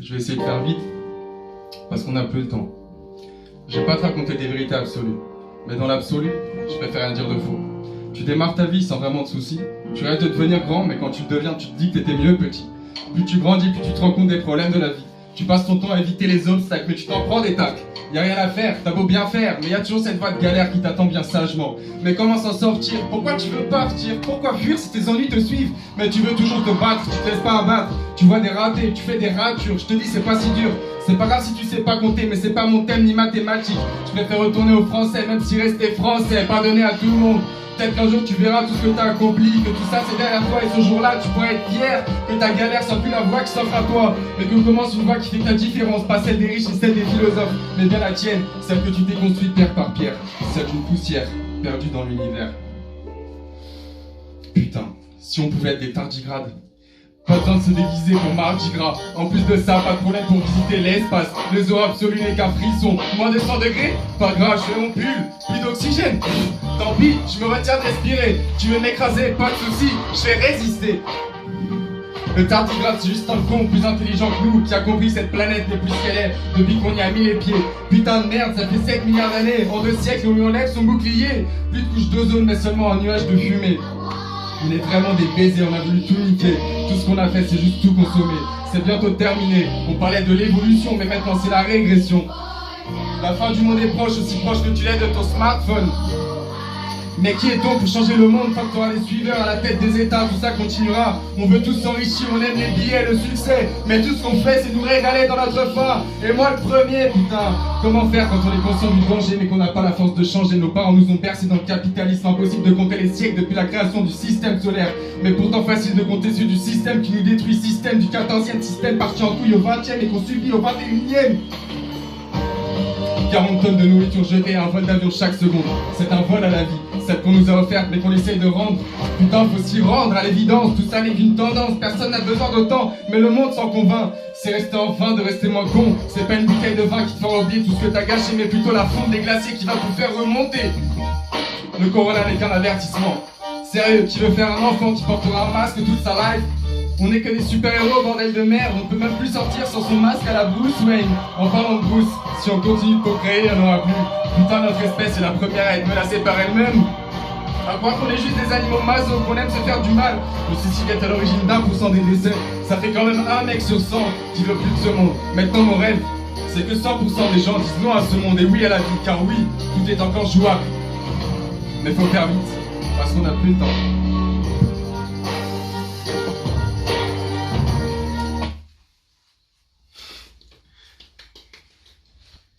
Je vais essayer de faire vite, parce qu'on a peu de temps. Je vais pas te raconter des vérités absolues, mais dans l'absolu, je préfère rien dire de faux. Tu démarres ta vie sans vraiment de soucis, tu rêves de devenir grand, mais quand tu le deviens, tu te dis que t'étais mieux petit. Plus tu grandis, plus tu te rends compte des problèmes de la vie. Tu passes ton temps à éviter les obstacles, mais tu t'en prends des tacs. Y a rien à faire, t'as beau bien faire, mais y a toujours cette voie de galère qui t'attend bien sagement. Mais comment s'en sortir? Pourquoi tu veux partir? Pourquoi fuir si tes ennuis te suivent? Mais tu veux toujours te battre, tu te laisses pas abattre. Tu vois des ratés, tu fais des ratures, je te dis c'est pas si dur. C'est pas grave si tu sais pas compter, mais c'est pas mon thème ni mathématique. Je préfère retourner au français, même si rester français, pardonner à tout le monde. Peut-être qu'un jour tu verras tout ce que t'as accompli, que tout ça c'est derrière toi, et ce jour-là tu pourras être fier que ta galère soit plus la voie qui s'offre à toi, et que commence une voie qui fait ta différence, pas celle des riches et celle des philosophes, mais bien la tienne, celle que tu t'es construite pierre par pierre, celle d'une poussière perdue dans l'univers. Putain, si on pouvait être des tardigrades. Pas besoin de se déguiser pour Mardi Gras. En plus de ça, pas de problème pour visiter l'espace. Le zoo absolu n'est qu'un frisson. Moins de 100 degrés, pas grave, je fais mon pull. Plus d'oxygène, tant pis, je me retiens de respirer. Tu veux m'écraser, pas de soucis, je vais résister. Le tardigrade c'est juste un con plus intelligent que nous, qui a compris que cette planète n'est plus ce qu'elle est depuis qu'on y a mis les pieds. Putain de merde, ça fait 7 milliards d'années. En 2 siècles, on lui enlève son bouclier. Plus de couche d'ozone, mais seulement un nuage de fumée. On est vraiment des baisers, on a voulu tout niquer. Tout ce qu'on a fait, c'est juste tout consommer. C'est bientôt terminé. On parlait de l'évolution, mais maintenant c'est la régression. La fin du monde est proche, aussi proche que tu l'es de ton smartphone. Mais qui est-on pour changer le monde? Tant que t'auras les suiveurs à la tête des états, tout ça continuera. On veut tous s'enrichir, on aime les billets, le succès. Mais tout ce qu'on fait, c'est nous régaler dans notre faim. Et moi le premier, putain. Comment faire quand on est conscient du danger, mais qu'on n'a pas la force de changer? Nos parents nous ont bercés dans le capitalisme. Impossible de compter les siècles depuis la création du système solaire. Mais pourtant facile de compter celui du système qui nous détruit. Système du 14e, système parti en couille au 20e et qu'on subit au 21e. 40 tonnes de nourriture jetée à un vol d'avion chaque seconde. C'est un vol à la vie, celle qu'on nous a offerte mais qu'on essaye de rendre. Putain, faut s'y rendre à l'évidence, tout ça n'est qu'une tendance. Personne n'a besoin d'autant, mais le monde s'en convainc. C'est rester en vain de rester moins con. C'est pas une bouteille de vin qui te fera oublier tout ce que t'as gâché, mais plutôt la fonte des glaciers qui va te faire remonter. Le corona n'est qu'un avertissement. Sérieux, qui veut faire un enfant qui portera un masque toute sa life? On n'est que des super-héros, bordel de merde. On peut même plus sortir sans son masque à la Bruce Wayne. En parlant de Bruce, si on continue de procréer, il n'y en aura plus. Putain, notre espèce est la première à être menacée par elle-même. À croire qu'on est juste des animaux maso, qu'on aime se faire du mal. Le suicide est à l'origine d'1% des décès. Ça fait quand même un mec sur 100 qui veut plus de ce monde. Maintenant mon rêve, c'est que 100% des gens disent non à ce monde et oui à la vie. Car oui, tout est encore jouable. Mais faut faire vite, parce qu'on n'a plus le temps.